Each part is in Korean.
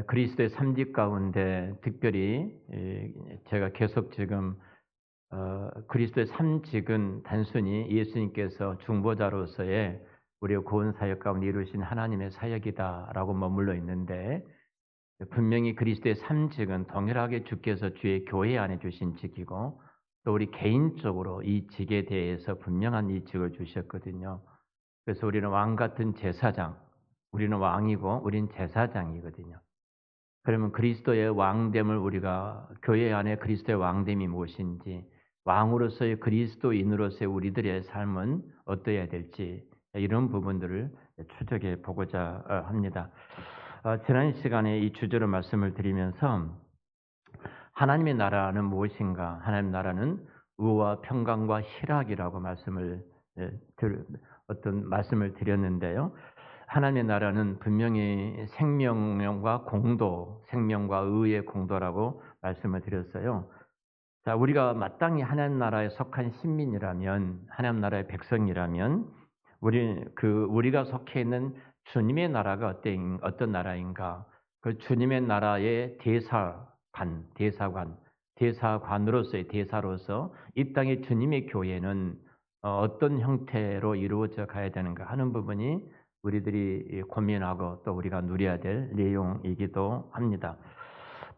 그리스도의 삼직 가운데 특별히 제가 계속 지금 그리스도의 삼직은 단순히 예수님께서 중보자로서의 우리의 구원 사역 가운데 이루신 하나님의 사역이다라고 머물러 있는데, 분명히 그리스도의 삼직은 동일하게 주께서 주의 교회 안에 주신 직이고, 또 우리 개인적으로 이 직에 대해서 분명한 이 직을 주셨거든요. 그래서 우리는 왕 같은 제사장, 우리는 왕이고 우린 제사장이거든요. 그러면 그리스도의 왕됨을 우리가, 교회 안에 그리스도의 왕됨이 무엇인지, 왕으로서의 그리스도인으로서의 우리들의 삶은 어떠해야 될지, 이런 부분들을 추적해 보고자 합니다. 지난 시간에 이 주제로 말씀을 드리면서 하나님의 나라는 무엇인가? 하나님의 나라는 의와 평강과 희락이라고 어떤 말씀을 드렸는데요. 하나님의 나라는 분명히 생명과 공도, 생명과 의의 공도라고 말씀을 드렸어요. 자, 우리가 마땅히 하나님 나라에 속한 신민이라면, 하나님 나라의 백성이라면, 우리가 속해 있는 주님의 나라가 어떤 나라인가? 그 주님의 나라의 대사관으로서의 대사로서 이 땅의 주님의 교회는 어떤 형태로 이루어져 가야 되는가 하는 부분이 우리들이 고민하고 또 우리가 누려야 될 내용이기도 합니다.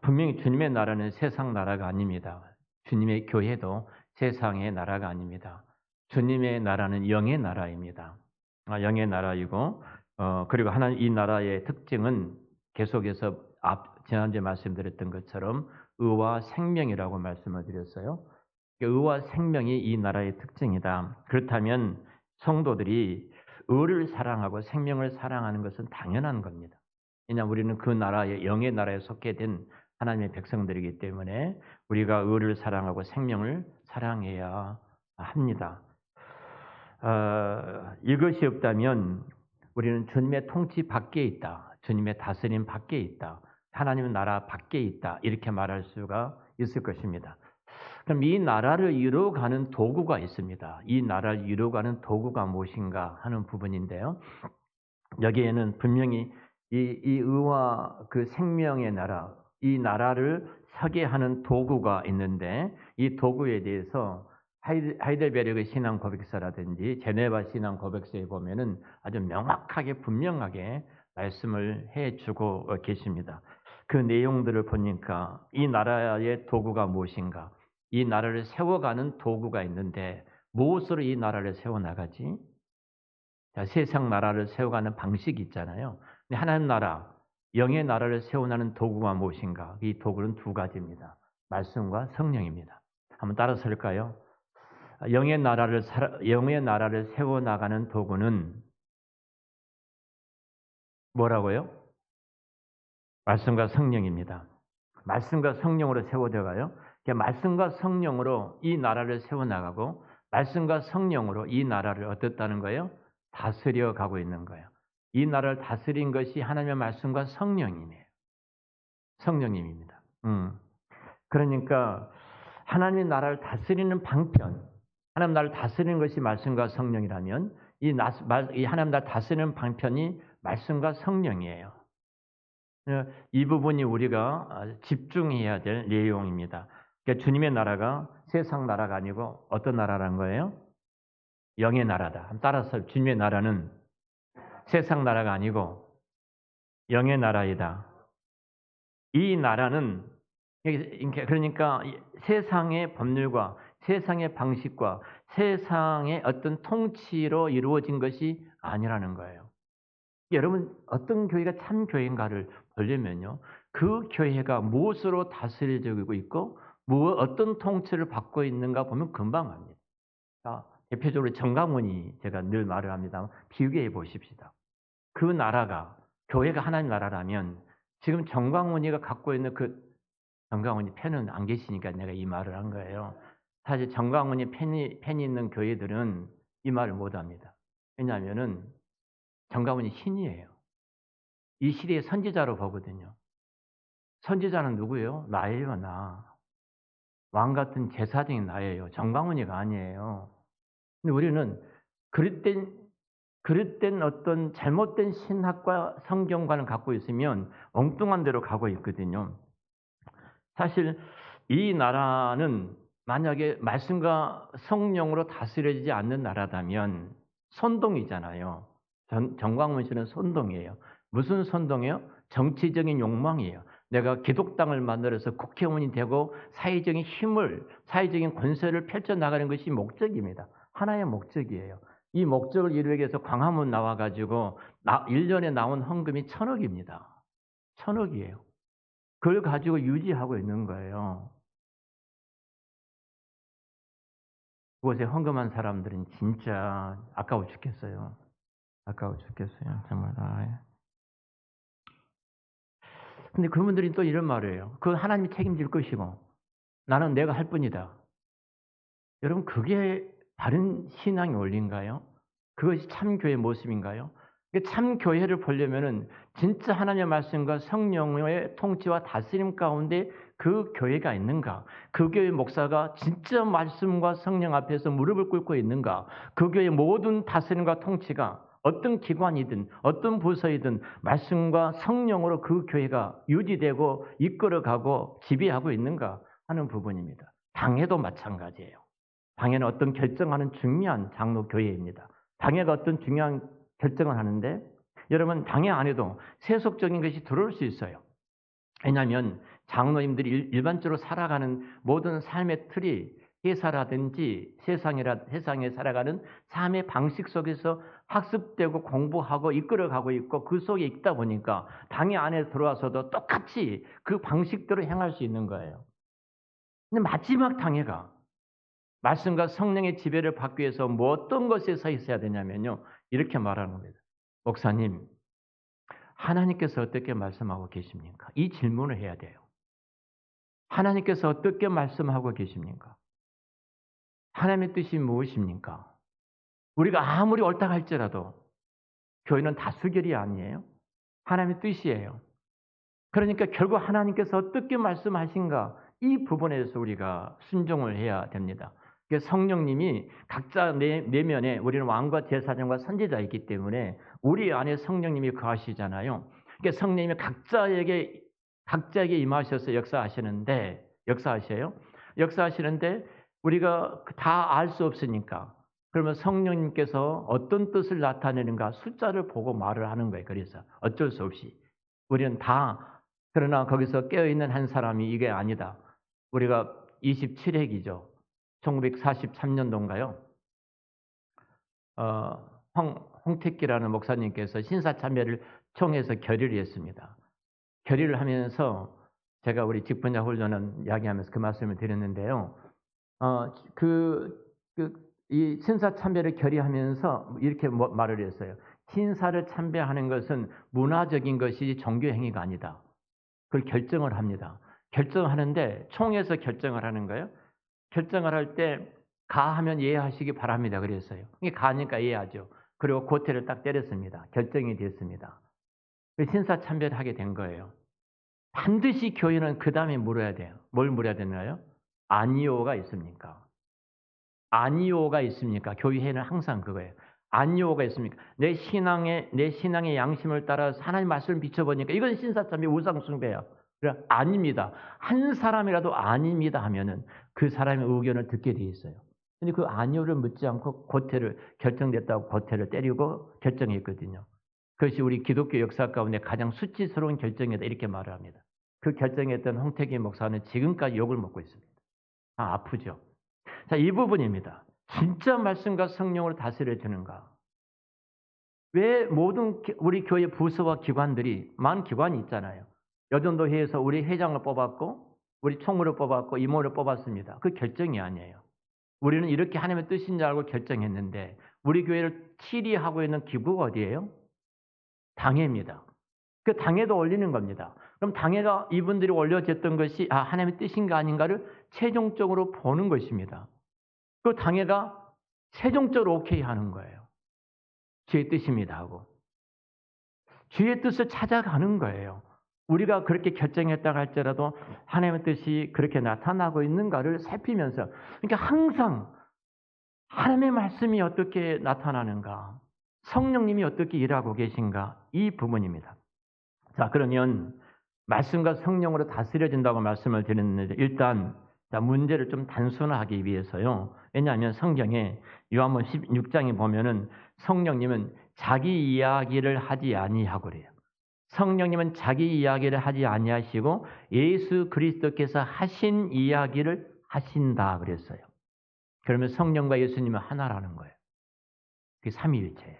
분명히 주님의 나라는 세상 나라가 아닙니다. 주님의 교회도 세상의 나라가 아닙니다. 주님의 나라는 영의 나라입니다. 영의 나라이고, 그리고 하나님 이 나라의 특징은 계속해서 지난주에 말씀드렸던 것처럼 의와 생명이라고 말씀을 드렸어요. 의와 생명이 이 나라의 특징이다. 그렇다면 성도들이 의를 사랑하고 생명을 사랑하는 것은 당연한 겁니다. 왜냐하면 우리는 그 나라의 영의 나라에 속해 된 하나님의 백성들이기 때문에 우리가 의를 사랑하고 생명을 사랑해야 합니다. 이것이 없다면 우리는 주님의 통치 밖에 있다, 주님의 다스림 밖에 있다, 하나님의 나라 밖에 있다, 이렇게 말할 수가 있을 것입니다. 그럼 이 나라를 이루어가는 도구가 있습니다. 이 나라를 이루어가는 도구가 무엇인가 하는 부분인데요. 여기에는 분명히 이 의와 그 생명의 나라, 이 나라를 서게 하는 도구가 있는데, 이 도구에 대해서 하이델베르그 신앙 고백서라든지 제네바 신앙 고백서에 보면은 아주 명확하게 분명하게 말씀을 해주고 계십니다. 그 내용들을 보니까 이 나라의 도구가 무엇인가? 이 나라를 세워가는 도구가 있는데 무엇으로 이 나라를 세워나가지? 자, 세상 나라를 세워가는 방식이 있잖아요. 근데 하나님 나라, 영의 나라를 세워나가는 도구가 무엇인가? 이 도구는 두 가지입니다. 말씀과 성령입니다. 한번 따라서 할까요? 영의 나라를 세워나가는 도구는 뭐라고요? 말씀과 성령입니다. 말씀과 성령으로 세워져 가요. 말씀과 성령으로 이 나라를 세워나가고, 말씀과 성령으로 이 나라를 어떻다는 거예요? 다스려 가고 있는 거예요. 이 나라를 다스린 것이 하나님의 말씀과 성령이네요. 성령님입니다. 그러니까 하나님의 나라를 다스리는 방편, 하나님 나라를 다스리는 것이 말씀과 성령이라면 이 하나님 나라를 다스리는 방편이 말씀과 성령이에요. 이 부분이 우리가 집중해야 될 내용입니다. 그러니까 주님의 나라가 세상 나라가 아니고 어떤 나라라는 거예요? 영의 나라다. 한번 따라서, 주님의 나라는 세상 나라가 아니고 영의 나라이다. 이 나라는, 그러니까 세상의 법률과 세상의 방식과 세상의 어떤 통치로 이루어진 것이 아니라는 거예요. 여러분, 어떤 교회가 참 교회인가를 보려면요, 그 교회가 무엇으로 다스려지고 있고 어떤 통치를 받고 있는가 보면 금방 압니다. 자, 대표적으로 정강훈이, 제가 늘 말을 합니다. 비교해 보십시다. 그 나라가, 교회가 하나님 나라라면 지금 정강훈이가 갖고 있는 정강훈이 팬은 안 계시니까 내가 이 말을 한 거예요. 사실 정강훈이 팬이 있는 교회들은 이 말을 못 합니다. 왜냐하면은 정강훈이 신이에요. 이 시대의 선지자로 보거든요. 선지자는 누구예요? 나예요, 나. 왕 같은 제사장이 나예요. 정강훈이가 아니에요. 근데 우리는 그릇된 그릇된 어떤 잘못된 신학과 성경관을 갖고 있으면 엉뚱한 데로 가고 있거든요. 사실 이 나라는 만약에 말씀과 성령으로 다스려지지 않는 나라다면 선동이잖아요. 정광훈 씨는 선동이에요. 무슨 선동이에요? 정치적인 욕망이에요. 내가 기독당을 만들어서 국회의원이 되고 사회적인 힘을, 사회적인 권세를 펼쳐나가는 것이 목적입니다. 하나의 목적이에요. 이 목적을 이루기 위해서 광화문 나와가지고 1년에 나온 헌금이 1,000억입니다. 1,000억이에요. 그걸 가지고 유지하고 있는 거예요. 그곳에 헌금한 사람들은 진짜 아까워 죽겠어요. 아까워 죽겠어요. 정말. 근데 그분들이 또 이런 말을 해요. 그건 하나님이 책임질 것이고 나는 내가 할 뿐이다. 여러분 그게 바른 신앙의 원리인가요? 그것이 참 교회의 모습인가요? 참 교회를 보려면은 진짜 하나님의 말씀과 성령의 통치와 다스림 가운데 그 교회가 있는가? 그 교회 목사가 진짜 말씀과 성령 앞에서 무릎을 꿇고 있는가? 그 교회의 모든 다스림과 통치가 어떤 기관이든 어떤 부서이든 말씀과 성령으로 그 교회가 유지되고 이끌어가고 지배하고 있는가 하는 부분입니다. 당회도 마찬가지예요. 당회는 어떤 결정하는 중요한 장로 교회입니다. 당회가 어떤 중요한 결정을 하는데 여러분 당회 안에도 세속적인 것이 들어올 수 있어요. 왜냐하면 장로님들이 일반적으로 살아가는 모든 삶의 틀이 회사라든지 세상에 살아가는 삶의 방식 속에서 학습되고 공부하고 이끌어가고 있고 그 속에 있다 보니까 당회 안에 들어와서도 똑같이 그 방식대로 행할 수 있는 거예요. 근데 마지막 당회가 말씀과 성령의 지배를 받기 위해서 뭐 어떤 것에 서 있어야 되냐면요. 이렇게 말하는 겁니다. 목사님, 하나님께서 어떻게 말씀하고 계십니까? 이 질문을 해야 돼요. 하나님께서 어떻게 말씀하고 계십니까? 하나님의 뜻이 무엇입니까? 우리가 아무리 옳다 할지라도 교회는 다수결이 아니에요. 하나님의 뜻이에요. 그러니까 결국 하나님께서 어떻게 말씀하신가 이 부분에 대해서 우리가 순종을 해야 됩니다. 성령님이 각자 내면에 우리는 왕과 제사장과 선지자이기 때문에 우리 안에 성령님이 거하시잖아요. 그러니까 성령님이 각자에게 임하셔서 역사하시는데 우리가 다 알 수 없으니까 그러면 성령님께서 어떤 뜻을 나타내는가 숫자를 보고 말을 하는 거예요. 그래서 어쩔 수 없이 우리는 다 그러나 거기서 깨어있는 한 사람이 이게 아니다. 우리가 27회기죠. 1943년도인가요? 홍택기라는 목사님께서 신사참배를 총회에서 결의를 했습니다. 결의를 하면서 제가 우리 직분자 훈련은 이야기하면서 그 말씀을 드렸는데요. 이 신사참배를 결의하면서 이렇게 말을 했어요. 신사를 참배하는 것은 문화적인 것이 종교 행위가 아니다. 그걸 결정을 합니다. 결정하는데 총회에서 결정을 하는 거예요. 결정을 할 때 가하면 예하시기 바랍니다. 그랬어요. 이게 가니까 예하죠. 그리고 고태를 딱 때렸습니다. 결정이 됐습니다. 신사참배를 하게 된 거예요. 반드시 교회는 그 다음에 물어야 돼요. 뭘 물어야 되나요? 아니오가 있습니까? 아니오가 있습니까? 교회는 항상 그거예요. 아니오가 있습니까? 내 신앙의 양심을 따라서 하나님 말씀을 비춰보니까 이건 신사참배 우상숭배야. 그래, 아닙니다. 한 사람이라도 아닙니다 하면은 그 사람의 의견을 듣게 돼 있어요. 근데 그 아니오를 묻지 않고 결정됐다고 고태를 때리고 결정했거든요. 그것이 우리 기독교 역사 가운데 가장 수치스러운 결정이다 이렇게 말을 합니다. 그 결정했던 홍택기 목사는 지금까지 욕을 먹고 있습니다. 아프죠. 자, 이 부분입니다. 진짜 말씀과 성령으로 다스려지는가? 왜 모든 우리 교회 부서와 기관들이 많은 기관이 있잖아요. 여전도회에서 우리 회장을 뽑았고 우리 총무를 뽑았고 이모를 뽑았습니다. 그 결정이 아니에요. 우리는 이렇게 하나님의 뜻인 줄 알고 결정했는데 우리 교회를 치리하고 있는 기구가 어디예요? 당회입니다. 그 당회도 올리는 겁니다. 그럼 당회가 이분들이 올려졌던 것이 하나님의 뜻인가 아닌가를 최종적으로 보는 것입니다. 그 당회가 최종적으로 오케이 하는 거예요. 주의 뜻입니다 하고. 주의 뜻을 찾아가는 거예요. 우리가 그렇게 결정했다고 할지라도 하나님의 뜻이 그렇게 나타나고 있는가를 살피면서 그러니까 항상 하나님의 말씀이 어떻게 나타나는가 성령님이 어떻게 일하고 계신가? 이 부분입니다. 자, 그러면 말씀과 성령으로 다스려진다고 말씀을 드렸는데 일단 문제를 좀 단순화하기 위해서요. 왜냐하면 성경에 요한복음 16장에 보면은 성령님은 자기 이야기를 하지 아니하고 그래요. 성령님은 자기 이야기를 하지 아니하시고 예수 그리스도께서 하신 이야기를 하신다 그랬어요. 그러면 성령과 예수님은 하나라는 거예요. 그게 삼위일체예요.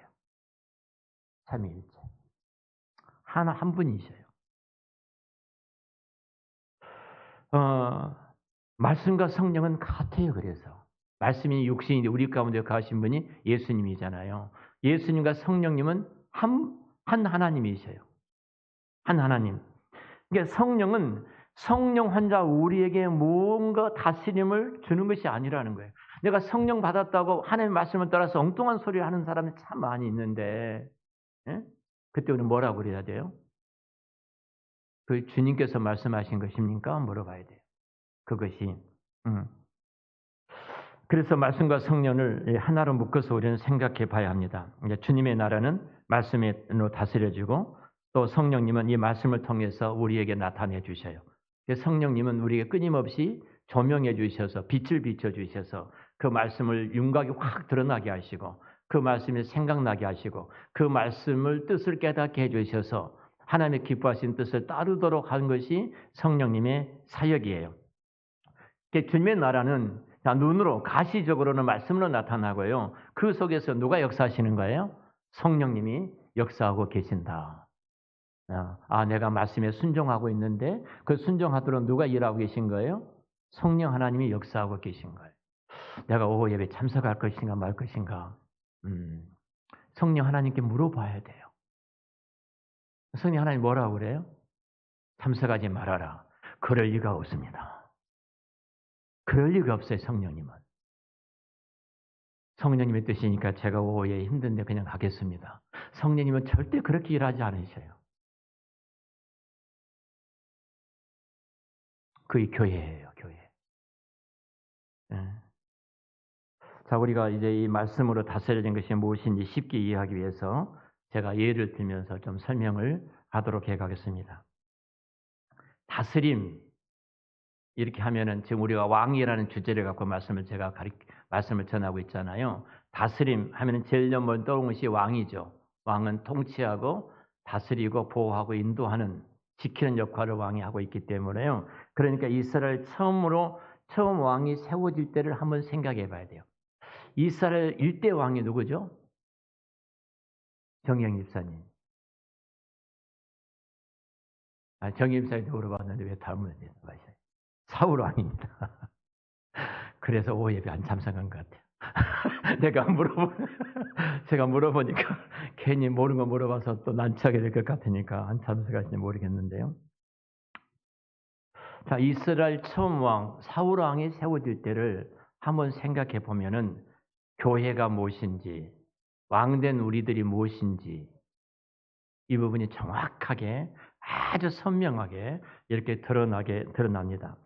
삼위일체. 하나 한 분이셔요. 말씀과 성령은 같아요. 그래서 말씀이 육신이 우리 가운데 가신 분이 예수님이잖아요. 예수님과 성령님은 한 하나님이셔요. 한 하나님. 그러니까 성령은 성령 혼자 우리에게 뭔가 다스림을 주는 것이 아니라는 거예요. 내가 성령 받았다고 하나님의 말씀을 따라서 엉뚱한 소리를 하는 사람이 참 많이 있는데, 예? 그때 우리는 뭐라고 그래야 돼요? 그 주님께서 말씀하신 것입니까? 물어봐야 돼요. 그것이. 그래서 말씀과 성령을 하나로 묶어서 우리는 생각해 봐야 합니다. 주님의 나라는 말씀으로 다스려지고 또 성령님은 이 말씀을 통해서 우리에게 나타내 주셔요. 성령님은 우리에게 끊임없이 조명해 주셔서 빛을 비춰 주셔서 그 말씀을 윤곽이 확 드러나게 하시고 그 말씀이 생각나게 하시고 그 말씀을 뜻을 깨닫게 해 주셔서 하나님의 기뻐하신 뜻을 따르도록 하는 것이 성령님의 사역이에요. 주님의 나라는 눈으로 가시적으로는 말씀으로 나타나고요. 그 속에서 누가 역사하시는 거예요? 성령님이 역사하고 계신다. 내가 말씀에 순종하고 있는데 그 순종하도록 누가 일하고 계신 거예요? 성령 하나님이 역사하고 계신 거예요. 내가 오후 예배 참석할 것인가 말 것인가? 성령 하나님께 물어봐야 돼요. 성령 하나님 뭐라고 그래요? 참석하지 말아라. 그럴 리가 없습니다. 그럴 리가 없어요. 성령님은. 성령님의 뜻이니까 제가 오후에 힘든데 그냥 가겠습니다. 성령님은 절대 그렇게 일하지 않으셔요. 그게 교회예요. 교회. 네. 자, 우리가 이제 이 말씀으로 다스려진 것이 무엇인지 쉽게 이해하기 위해서 제가 예를 들면서 좀 설명을 하도록 해가겠습니다. 다스림 이렇게 하면은 지금 우리가 왕이라는 주제를 갖고 말씀을 전하고 있잖아요. 다스림 하면은 제일 먼저 떠오르는 것이 왕이죠. 왕은 통치하고 다스리고 보호하고 인도하는 지키는 역할을 왕이 하고 있기 때문에요. 그러니까 이스라엘 처음 왕이 세워질 때를 한번 생각해 봐야 돼요. 이스라엘 1대 왕이 누구죠? 정영 집사님. 정영 집사님도 물어봤는데 왜 다음을 말씀하셔요? 사울 왕입니다. 그래서 오후 예배 안 참석한 것 같아요. 제가 물어보니까 괜히 모르는 거 물어봐서 또 난처하게 될 것 같으니까 안 참석하실지 모르겠는데요. 자, 이스라엘 처음 왕 사울 왕이 세워질 때를 한번 생각해 보면은 교회가 무엇인지 왕된 우리들이 무엇인지 이 부분이 정확하게 아주 선명하게 이렇게 드러납니다.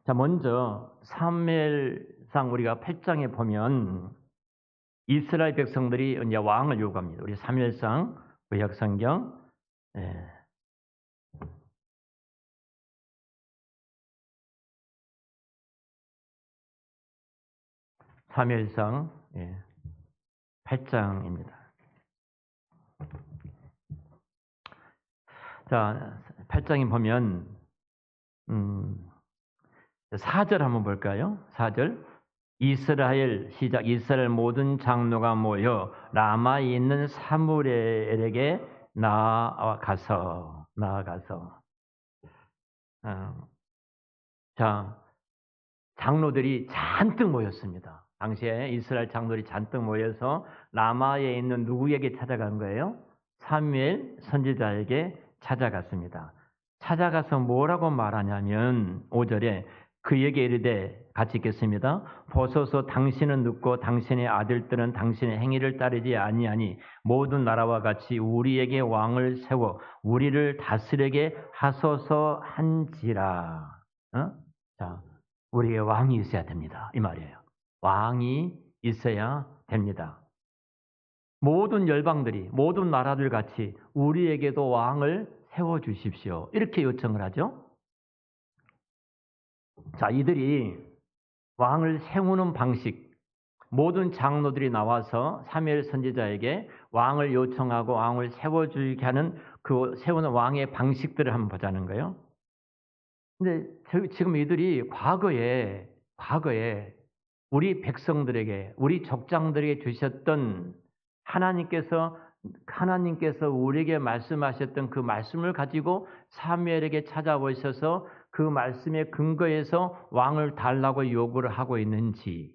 자, 먼저 사무엘상 우리가 8장에 보면 이스라엘 백성들이 이제 왕을 요구합니다. 우리 사무엘상 구약성경 사무엘상 8장입니다. 자, 8장에 보면 4절 한번 볼까요? 4절. 이스라엘 모든 장로가 모여 라마에 있는 사무엘에게 나아가서 자, 장로들이 잔뜩 모였습니다. 당시에 이스라엘 장로들이 잔뜩 모여서 라마에 있는 누구에게 찾아간 거예요? 사무엘 선지자에게 찾아갔습니다. 찾아가서 뭐라고 말하냐면 5절에 그에게 이르되 같이 읽겠습니다. 보소서 당신은 늙고 당신의 아들들은 당신의 행위를 따르지 아니하니 모든 나라와 같이 우리에게 왕을 세워 우리를 다스리게 하소서 한지라. 자, 우리의 왕이 있어야 됩니다. 이 말이에요. 왕이 있어야 됩니다. 모든 열방들이 모든 나라들 같이 우리에게도 왕을 세워 주십시오. 이렇게 요청을 하죠. 자, 이들이 왕을 세우는 방식, 모든 장로들이 나와서 사무엘 선지자에게 왕을 요청하고 왕을 세워주게 하는 그 세우는 왕의 방식들을 한번 보자는 거예요. 근데 지금 이들이 과거에 우리 백성들에게, 우리 족장들에게 주셨던 하나님께서 우리에게 말씀하셨던 그 말씀을 가지고 사무엘에게 찾아오셔서 그 말씀에 근거해서 왕을 달라고 요구를 하고 있는지,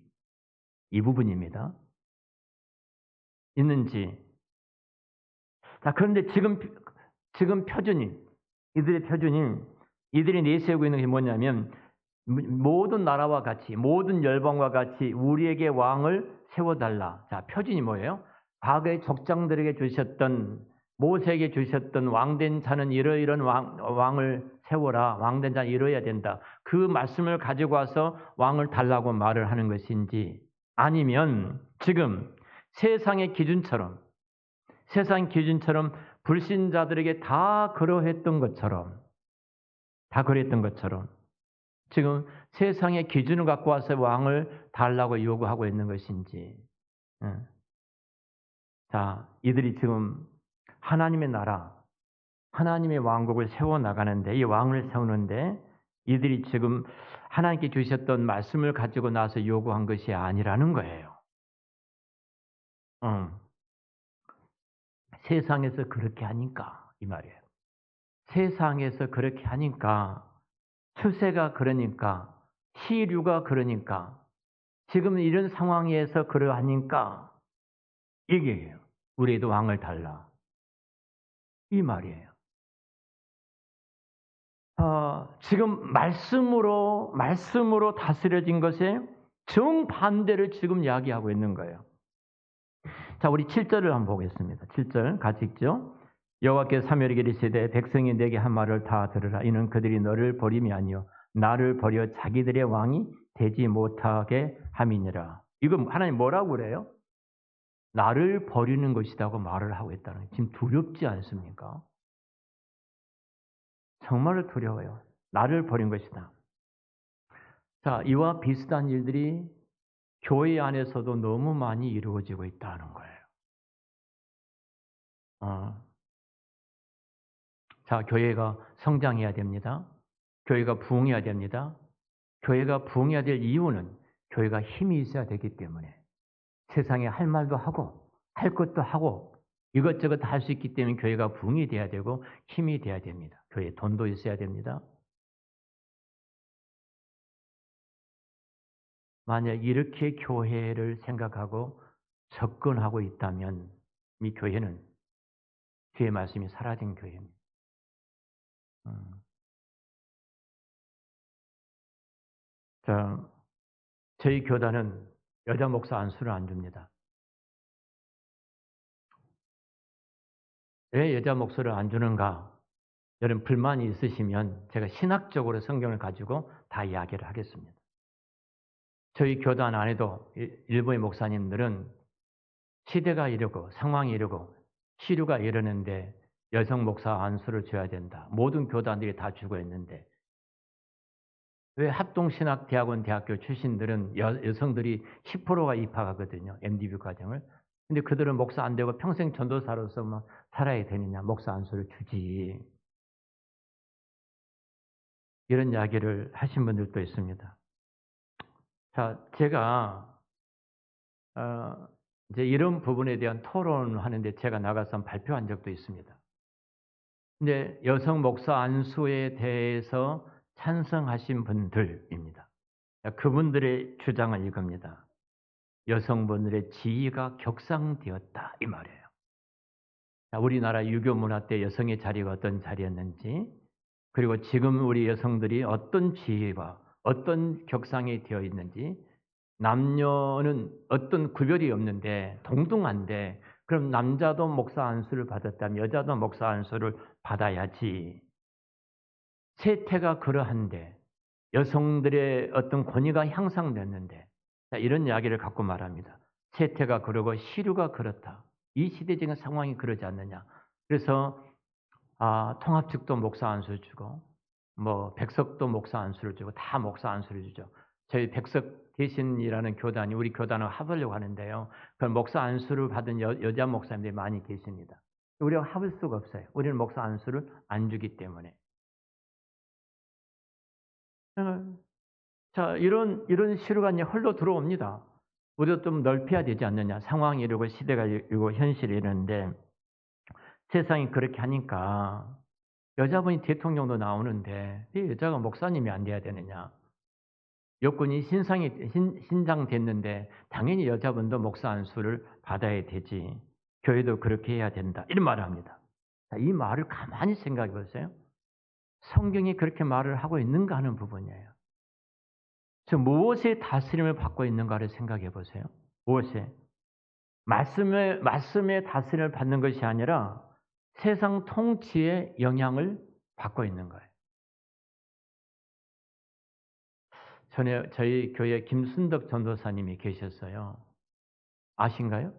이 부분입니다. 있는지. 자, 그런데 지금 이들의 표준이, 이들이 내세우고 있는 게 뭐냐면, 모든 나라와 같이, 모든 열방과 같이 우리에게 왕을 세워달라. 자, 표준이 뭐예요? 과거의 족장들에게 주셨던, 모세에게 주셨던 왕된 자는 이러이러한 왕을 세워라. 왕된 자는 이뤄야 된다. 그 말씀을 가지고 와서 왕을 달라고 말을 하는 것인지, 아니면 지금 세상의 기준처럼 불신자들에게 다 그러했던 것처럼 지금 세상의 기준을 갖고 와서 왕을 달라고 요구하고 있는 것인지. 자, 이들이 지금 하나님의 나라, 하나님의 왕국을 세워나가는데, 이 왕을 세우는데 이들이 지금 하나님께 주셨던 말씀을 가지고 나서 요구한 것이 아니라는 거예요. 세상에서 그렇게 하니까, 이 말이에요. 세상에서 그렇게 하니까, 추세가 그러니까, 시류가 그러니까, 지금 이런 상황에서 그러하니까 얘기해요. 우리도 왕을 달라. 이 말이에요. 지금 말씀으로 다스려진 것에 정반대를 지금 이야기하고 있는 거예요. 자, 우리 7절을 한번 보겠습니다. 7절 같이 읽죠. 여호와께서 사무엘에게 이르시되 백성이 내게 한 말을 다 들으라. 이는 그들이 너를 버림이 아니요 나를 버려 자기들의 왕이 되지 못하게 함이니라. 이거 하나님 뭐라고 그래요? 나를 버리는 것이라고 말을 하고 있다는 거예요. 지금 두렵지 않습니까? 정말로 두려워요. 나를 버린 것이다. 자, 이와 비슷한 일들이 교회 안에서도 너무 많이 이루어지고 있다는 거예요. 자, 교회가 성장해야 됩니다. 교회가 부흥해야 됩니다. 교회가 부흥해야 될 이유는 교회가 힘이 있어야 되기 때문에, 세상에 할 말도 하고 할 것도 하고 이것저것 할 수 있기 때문에 교회가 부흥이 돼야 되고 힘이 돼야 됩니다. 교회에 돈도 있어야 됩니다. 만약 이렇게 교회를 생각하고 접근하고 있다면 이 교회는 주의 말씀이 사라진 교회입니다. 자, 저희 교단은 여자 목사 안수를 안 줍니다. 왜 여자 목사를 안 주는가? 여러분 불만이 있으시면 제가 신학적으로 성경을 가지고 다 이야기를 하겠습니다. 저희 교단 안에도 일부의 목사님들은 시대가 이르고 상황이 이르고 시류가 이르는데 여성 목사 안수를 줘야 된다. 모든 교단들이 다 주고 있는데 왜 합동신학대학원 대학교 출신들은 여성들이 10%가 입학하거든요. MDB 과정을. 근데 그들은 목사 안 되고 평생 전도사로서 살아야 되느냐. 목사 안수를 주지. 이런 이야기를 하신 분들도 있습니다. 자, 제가 이제 이런 부분에 대한 토론을 하는데 제가 나가서 발표한 적도 있습니다. 근데 여성 목사 안수에 대해서 찬성하신 분들입니다. 그분들의 주장은 이겁니다. 여성분들의 지위가 격상되었다 이 말이에요. 우리나라 유교 문화 때 여성의 자리가 어떤 자리였는지, 그리고 지금 우리 여성들이 어떤 지위와 어떤 격상이 되어 있는지, 남녀는 어떤 구별이 없는데 동등한데, 그럼 남자도 목사 안수를 받았다면 여자도 목사 안수를 받아야지. 세태가 그러한데 여성들의 어떤 권위가 향상됐는데, 이런 이야기를 갖고 말합니다. 세태가 그러고 시류가 그렇다. 이 시대적인 상황이 그러지 않느냐. 그래서 통합 측도 목사 안수를 주고 뭐 백석도 목사 안수를 주고 다 목사 안수를 주죠. 저희 백석 대신이라는 교단이 우리 교단을 합하려고 하는데요. 그 목사 안수를 받은 여자 목사님들이 많이 계십니다. 우리가 합을 수가 없어요. 우리는 목사 안수를 안 주기 때문에. 자, 이런 시류가 이제 흘러 들어옵니다. 우리도 좀 넓혀야 되지 않느냐. 상황이 이러고 시대가 이러고 현실이 이러는데 세상이 그렇게 하니까 여자분이 대통령도 나오는데 왜 여자가 목사님이 안 돼야 되느냐. 여건이 신장됐는데 당연히 여자분도 목사 안수를 받아야 되지. 교회도 그렇게 해야 된다. 이런 말을 합니다. 자, 이 말을 가만히 생각해 보세요. 성경이 그렇게 말을 하고 있는가 하는 부분이에요. 저 무엇의 다스림을 받고 있는가를 생각해 보세요. 무엇에? 말씀의 다스림을 받는 것이 아니라 세상 통치의 영향을 받고 있는 거예요. 전에 저희 교회 김순덕 전도사님이 계셨어요. 아신가요?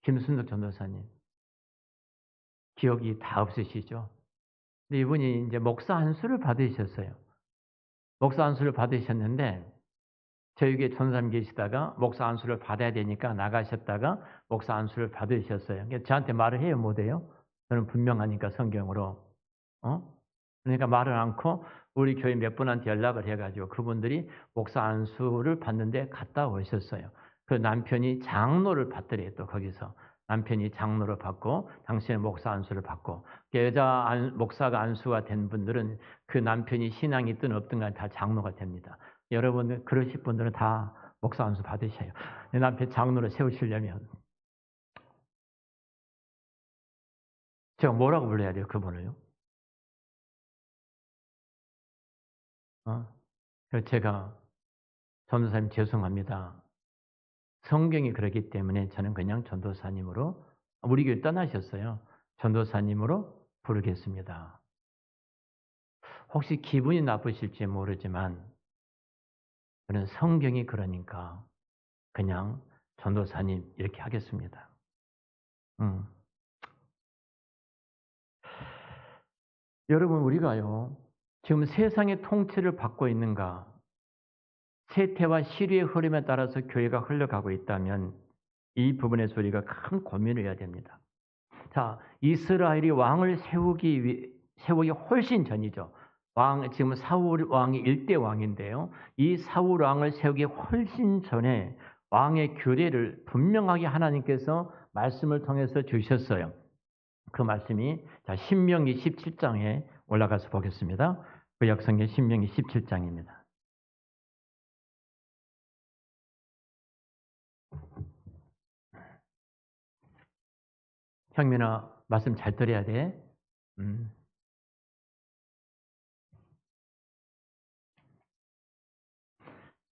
김순덕 전도사님. 기억이 다 없으시죠? 근데 이분이 이제 목사 안수를 받으셨어요. 목사 안수를 받으셨는데 저희 교회 전도사님 계시다가 목사 안수를 받아야 되니까 나가셨다가 목사 안수를 받으셨어요. 그러니까 저한테 말을 해요, 못 해요? 저는 분명하니까 성경으로. 그러니까 말을 않고 우리 교회 몇 분한테 연락을 해가지고 그분들이 목사 안수를 받는데 갔다 오셨어요. 그 남편이 장로를 받더래요. 또 거기서 남편이 장로를 받고 당신의 목사 안수를 받고 목사가 안수가 된 분들은 그 남편이 신앙이 있든 없든 간에 다 장로가 됩니다. 여러분 그러실 분들은 다 목사 안수 받으셔요. 내 남편 장로를 세우시려면 제가 뭐라고 불러야 돼요? 그분을요? 그래서 제가 전도사님 죄송합니다. 성경이 그러기 때문에 저는 그냥 전도사님으로 우리 교회 떠나셨어요. 전도사님으로 부르겠습니다. 혹시 기분이 나쁘실지 모르지만 저는 성경이 그러니까 그냥 전도사님 이렇게 하겠습니다. 여러분 우리가요. 지금 세상의 통치를 받고 있는가? 세태와 시류의 흐름에 따라서 교회가 흘러가고 있다면 이 부분에서 우리가 큰 고민을 해야 됩니다. 자, 이스라엘이 왕을 세우기 훨씬 전이죠. 지금 사울 왕이 1대 왕인데요. 이 사울 왕을 세우기 훨씬 전에 왕의 규례를 분명하게 하나님께서 말씀을 통해서 주셨어요. 그 말씀이 자, 신명기 17장에 올라가서 보겠습니다. 구약성경 신명기 17장입니다. 형민아, 말씀 잘 들어야 돼.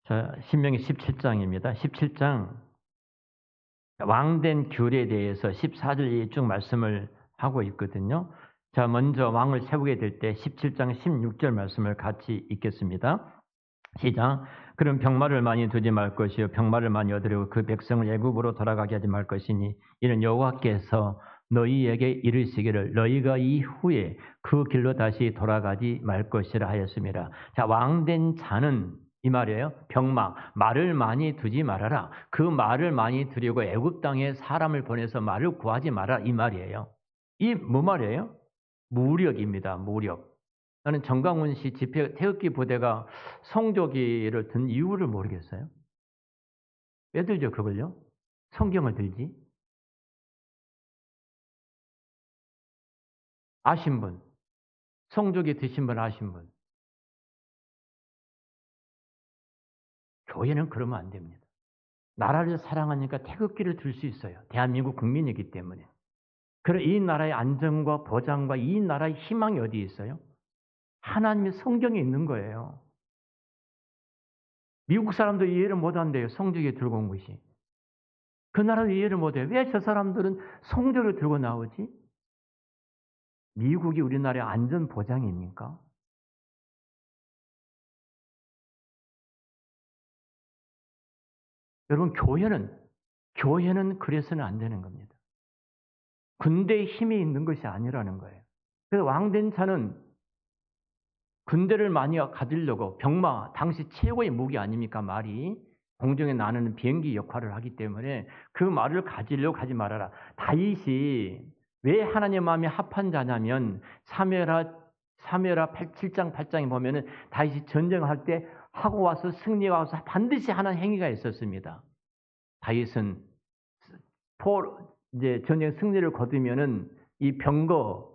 자, 신명기 17장입니다. 17장 왕된 규례에 대해서 14절 쭉 말씀을 하고 있거든요. 자, 먼저 왕을 세우게 될 때 17장 16절 말씀을 같이 읽겠습니다. 시작. 그럼 병마를 많이 두지 말 것이요 병마를 많이 얻으려고 그 백성을 애굽으로 돌아가게 하지 말 것이니 이는 여호와께서 너희에게 이르시기를 너희가 이후에 그 길로 다시 돌아가지 말 것이라 하였습니다. 자, 왕된 자는 이 말이에요. 병마, 말을 많이 두지 말아라. 그 말을 많이 두려고 애굽 땅에 사람을 보내서 말을 구하지 마라 이 말이에요. 이 뭐 말이에요? 무력입니다. 무력. 나는 정강훈 씨 태극기 부대가 성조기를 든 이유를 모르겠어요. 왜 들죠 그걸요? 성경을 들지? 아신 분. 성조기 드신 분 아신 분. 교회는 그러면 안 됩니다. 나라를 사랑하니까 태극기를 들 수 있어요. 대한민국 국민이기 때문에. 그럼 이 나라의 안정과 보장과 이 나라의 희망이 어디에 있어요? 하나님의 성경에 있는 거예요. 미국 사람도 이해를 못한대요. 성조기 들고 온 것이. 그 나라도 이해를 못해요. 왜 저 사람들은 성조를 들고 나오지? 미국이 우리나라의 안전 보장입니까? 여러분 교회는 그래서는 안 되는 겁니다. 군대의 힘이 있는 것이 아니라는 거예요. 그래서 왕된 자는 군대를 많이 가지려고 병마, 당시 최고의 무기 아닙니까? 말이. 공중에 나르는 비행기 역할을 하기 때문에 그 말을 가지려고 하지 말아라. 다윗이 왜 하나님 마음에 합한 자냐면 사무엘하 7장 8장에 보면은 다윗이 전쟁할 때 하고 와서 승리하고 와서 반드시 하는 행위가 있었습니다. 다윗은 이제 전쟁 승리를 거두면은 이 병거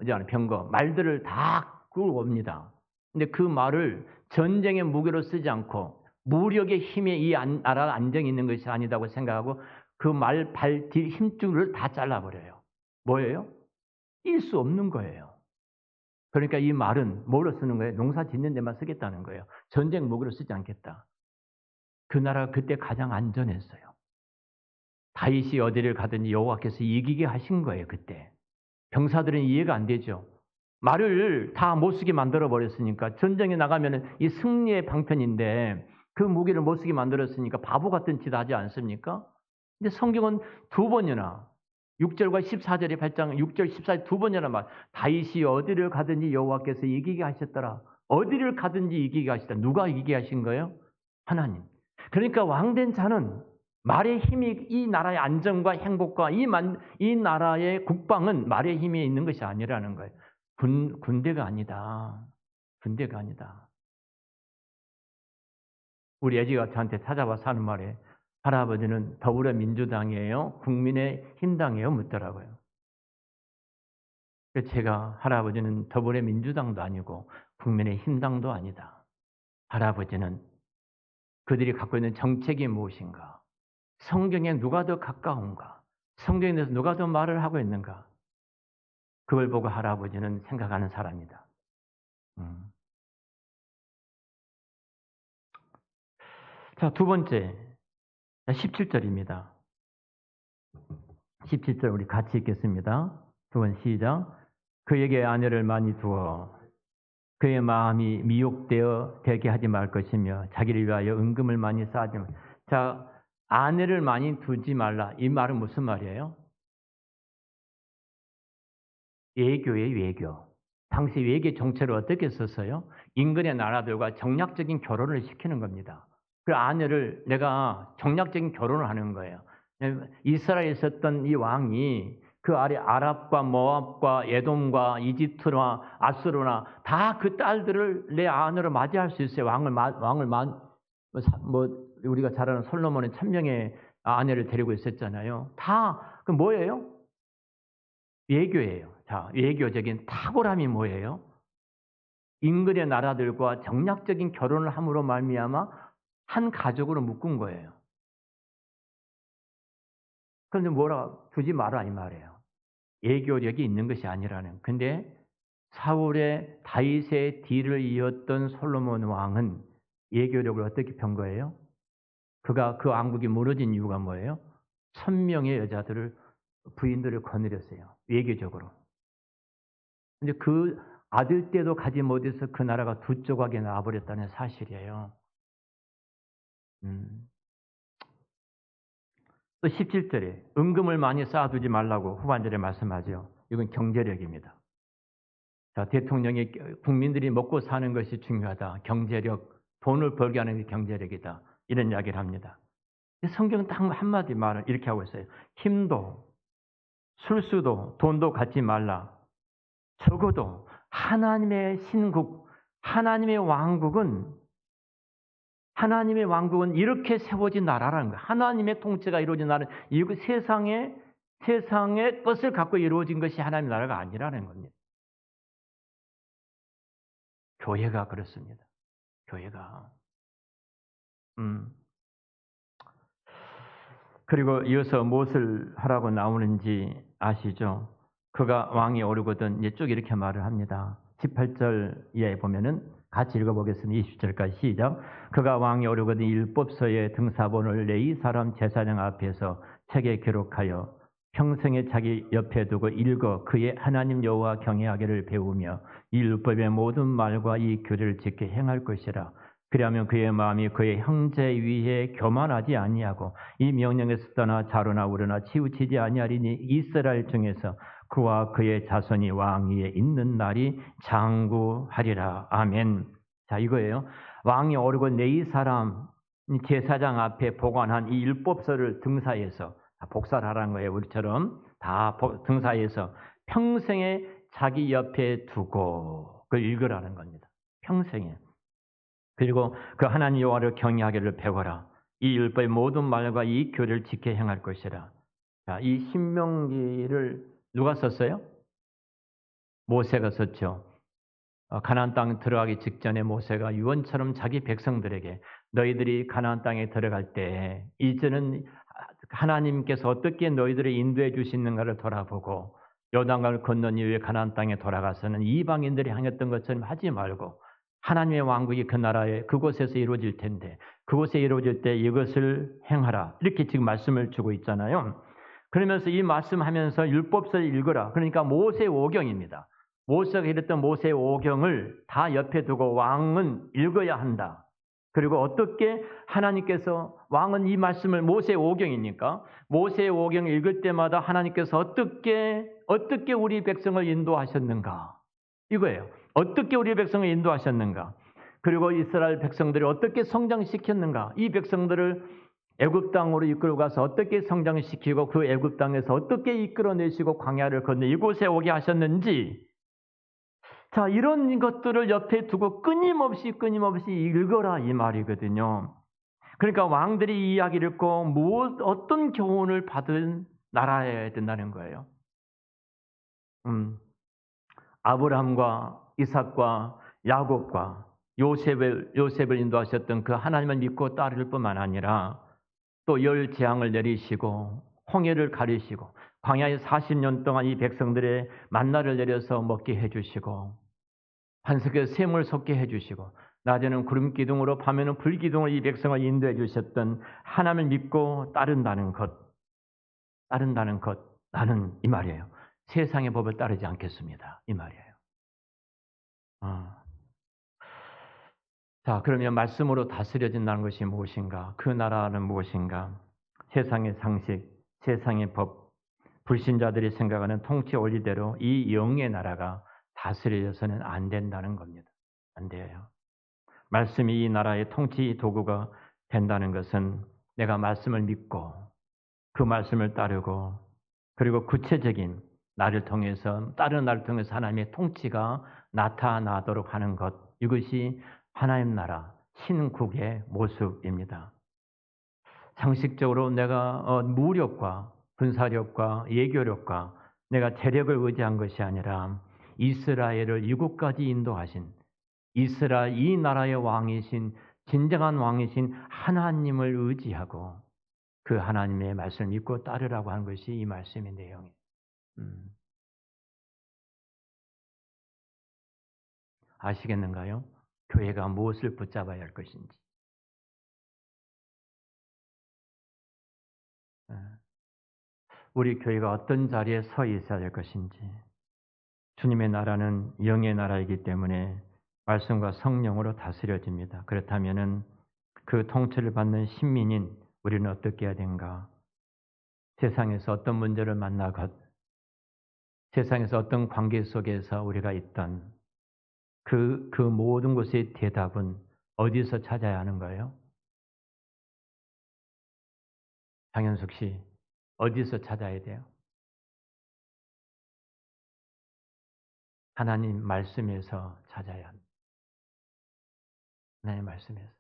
말들을 다 끌고 옵니다. 근데 그 말을 전쟁의 무기로 쓰지 않고 무력의 힘에 이 나라 안정이 있는 것이 아니다고 생각하고 그 말, 발, 뒤 힘줄을 다 잘라버려요. 뭐예요? 뛸 수 없는 거예요. 그러니까 이 말은 뭐로 쓰는 거예요? 농사 짓는 데만 쓰겠다는 거예요. 전쟁 무기로 쓰지 않겠다. 그 나라가 그때 가장 안전했어요. 다윗이 어디를 가든지 여호와께서 이기게 하신 거예요. 그때. 병사들은 이해가 안 되죠. 말을 다 못 쓰게 만들어 버렸으니까 전쟁에 나가면은 이 승리의 방편인데 그 무기를 못 쓰게 만들었으니까 바보 같은 짓 하지 않습니까? 근데 성경은 두 번이나 6절과 14절의 8장 6절 14절 두 번이나 말 다윗이 어디를 가든지 여호와께서 이기게 하셨더라. 어디를 가든지 이기게 하시다. 누가 이기게 하신 거예요? 하나님. 그러니까 왕된 자는 말의 힘이 이 나라의 안정과 행복과 이 나라의 국방은 말의 힘이 있는 것이 아니라는 거예요. 군대가 아니다. 군대가 아니다. 우리 애지가 저한테 찾아와서 하는 말에 할아버지는 더불어민주당이에요? 국민의힘당이에요? 묻더라고요. 그래서 제가 할아버지는 더불어민주당도 아니고 국민의힘당도 아니다. 할아버지는 그들이 갖고 있는 정책이 무엇인가? 성경에 누가 더 가까운가? 성경에 대해서 누가 더 말을 하고 있는가? 그걸 보고 할아버지는 생각하는 사람이다. 자, 두 번째 17절입니다. 17절 우리 같이 읽겠습니다. 두 번 시작. 그에게 아내를 많이 두어 그의 마음이 미혹되어 되게 하지 말 것이며 자기를 위하여 은금을 많이 쌓지 말. 자, 아내를 많이 두지 말라. 이 말은 무슨 말이에요? 외교의 외교. 당시 외교 정책을 어떻게 썼어요? 인근의 나라들과 정략적인 결혼을 시키는 겁니다. 그 아내를 내가 정략적인 결혼을 하는 거예요. 이스라엘에 있었던 이 왕이 그 아래 아랍과 모압과 에돔과 이집트나 아수르나 다 그 딸들을 내 아내로 맞이할 수 있어요. 우리가 잘 아는 솔로몬은 1000명의 아내를 데리고 있었잖아요. 다 그 뭐예요? 외교예요. 자, 외교적인 탁월함이 뭐예요? 인근의 나라들과 정략적인 결혼을 함으로 말미암아 한 가족으로 묶은 거예요. 그런데 뭐라 두지 마라 이 말이에요. 외교력이 있는 것이 아니라는. 근데 사울의 다윗의 뒤를 이었던 솔로몬 왕은 외교력을 어떻게 편 거예요? 그가 그 왕국이 무너진 이유가 뭐예요? 1000명의 여자들을 부인들을 거느렸어요. 외교적으로. 근데 그 아들 때도 가지 못해서 그 나라가 두 조각에 나와버렸다는 사실이에요. 또 17절에 은금을 많이 쌓아두지 말라고 후반절에 말씀하죠. 이건 경제력입니다. 자, 대통령이 국민들이 먹고 사는 것이 중요하다. 경제력, 돈을 벌게 하는 게 경제력이다. 이런 이야기를 합니다. 성경은 딱 한마디 말을 이렇게 하고 있어요. 힘도, 술수도, 돈도 갖지 말라. 적어도 하나님의 신국, 하나님의 왕국은 이렇게 세워진 나라라는 거예요. 하나님의 통치가 이루어진 나라는 이 세상의 것을 갖고 이루어진 것이 하나님의 나라가 아니라는 겁니다. 교회가 그렇습니다. 교회가. 그리고 이어서 무엇을 하라고 나오는지 아시죠? 그가 왕이 오르거든 이제 쭉 이렇게 말을 합니다. 18절 이하에 보면은 같이 읽어보겠습니다. 20절까지 시작. 그가 왕이 오르거든 율법서의 등사본을 레위 사람 제사장 앞에서 책에 기록하여 평생에 자기 옆에 두고 읽어 그의 하나님 여호와 경외하기를 배우며 이 율법의 모든 말과 이 규례를 지켜 행할 것이라. 그리하면 그의 마음이 그의 형제 위에 교만하지 아니하고 이 명령에서 떠나 자로나 우러나 치우치지 아니하리니 이스라엘 중에서 그와 그의 자손이 왕 위에 있는 날이 장구하리라. 아멘. 자, 이거예요. 왕이 오르고 네 사람 제사장 앞에 보관한 이 율법서를 등사해서 복사를 하라는 거예요. 우리처럼 다 등사해서 평생에 자기 옆에 두고 그걸 읽으라는 겁니다. 평생에. 그리고 그 하나님 여호와를 경외하기를 배워라. 이 율법의 모든 말과 이 교를 지켜 행할 것이라. 자, 이 신명기를 누가 썼어요? 모세가 썼죠. 가나안 땅 들어가기 직전에 모세가 유언처럼 자기 백성들에게 너희들이 가나안 땅에 들어갈 때 이제는 하나님께서 어떻게 너희들을 인도해 주시는가를 돌아보고 요단강을 건넌 이후에 가나안 땅에 돌아가서는 이방인들이 행했던 것처럼 하지 말고 하나님의 왕국이 그 나라에 그곳에서 이루어질 텐데 그곳에 이루어질 때 이것을 행하라. 이렇게 지금 말씀을 주고 있잖아요. 그러면서 이 말씀하면서 율법서를 읽어라. 그러니까 모세 오경입니다. 모세가 이랬던 모세 오경을 다 옆에 두고 왕은 읽어야 한다. 그리고 어떻게 하나님께서 왕은 이 말씀을 모세 오경이니까 모세 오경을 읽을 때마다 하나님께서 어떻게 우리 백성을 인도하셨는가 이거예요. 어떻게 우리 백성을 인도하셨는가. 그리고 이스라엘 백성들을 어떻게 성장시켰는가. 이 백성들을 애굽 땅으로 이끌고 가서 어떻게 성장시키고 그 애굽 땅에서 어떻게 이끌어내시고 광야를 건너 이곳에 오게 하셨는지 자, 이런 것들을 옆에 두고 끊임없이 읽어라 이 말이거든요. 그러니까 왕들이 이 이야기를 읽고 어떤 교훈을 받은 나라여야 된다는 거예요. 아브라함과 이삭과 야곱과 요셉을 인도하셨던 그 하나님을 믿고 따를 뿐만 아니라 또 열 재앙을 내리시고 홍해를 가리시고 광야에 40년 동안 이 백성들의 만나를 내려서 먹게 해주시고 반석에 샘을 솟게 해주시고 낮에는 구름 기둥으로 밤에는 불 기둥으로 이 백성을 인도해 주셨던 하나님을 믿고 따른다는 것 나는 이 말이에요. 세상의 법을 따르지 않겠습니다. 이 말이에요. 자, 그러면 말씀으로 다스려진다는 것이 무엇인가? 그 나라는 무엇인가? 세상의 상식, 세상의 법, 불신자들이 생각하는 통치 원리대로 이 영의 나라가 다스려져서는 안 된다는 겁니다. 안 돼요. 말씀이 이 나라의 통치 도구가 된다는 것은 내가 말씀을 믿고 그 말씀을 따르고 그리고 구체적인 나를 통해서 다른 나를 통해서 하나님의 통치가 나타나도록 하는 것 이것이 하나님 나라 신국의 모습입니다. 상식적으로 내가 무력과 군사력과 예교력과 내가 재력을 의지한 것이 아니라 이스라엘을 이곳까지 인도하신 이스라엘 이 나라의 왕이신 진정한 왕이신 하나님을 의지하고 그 하나님의 말씀을 믿고 따르라고 하는 것이 이 말씀의 내용이에요. 아시겠는가요? 교회가 무엇을 붙잡아야 할 것인지. 우리 교회가 어떤 자리에 서 있어야 할 것인지. 주님의 나라는 영의 나라이기 때문에 말씀과 성령으로 다스려집니다. 그렇다면은 그 통치를 받는 신민인 우리는 어떻게 해야 되는가? 세상에서 어떤 문제를 만나건 세상에서 어떤 관계 속에서 우리가 있던 그 모든 것의 대답은 어디서 찾아야 하는 거예요? 장현숙 씨, 어디서 찾아야 돼요? 하나님 말씀에서 찾아야 합니다. 하나님 말씀에서.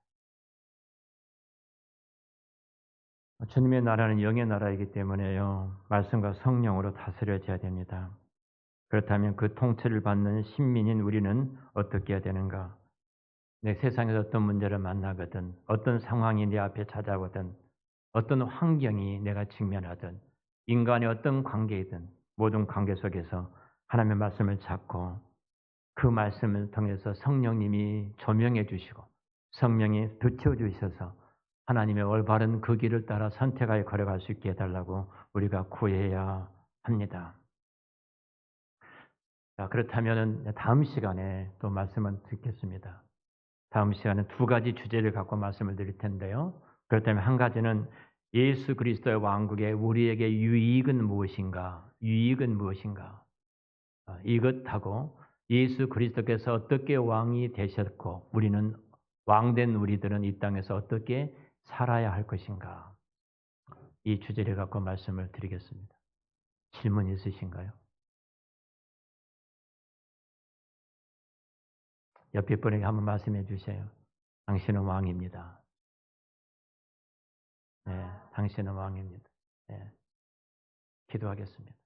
주님의 나라는 영의 나라이기 때문에요. 말씀과 성령으로 다스려져야 됩니다. 그렇다면 그 통치를 받는 신민인 우리는 어떻게 해야 되는가? 내 세상에서 어떤 문제를 만나거든, 어떤 상황이 내 앞에 찾아오든, 어떤 환경이 내가 직면하든, 인간의 어떤 관계이든 모든 관계 속에서 하나님의 말씀을 잡고 그 말씀을 통해서 성령님이 조명해 주시고 성령이 비춰 주셔서 하나님의 올바른 그 길을 따라 선택하여 걸어갈 수 있게 해달라고 우리가 구해야 합니다. 자, 그렇다면 다음 시간에 또 말씀을 듣겠습니다. 다음 시간에 두 가지 주제를 갖고 말씀을 드릴 텐데요. 그렇다면 한 가지는 예수 그리스도의 왕국에 우리에게 유익은 무엇인가? 유익은 무엇인가? 이것하고 예수 그리스도께서 어떻게 왕이 되셨고 우리는 왕된 우리들은 이 땅에서 어떻게 살아야 할 것인가? 이 주제를 갖고 말씀을 드리겠습니다. 질문 있으신가요? 옆에 분에게 한번 말씀해 주세요. 당신은 왕입니다. 네, 당신은 왕입니다. 네, 기도하겠습니다.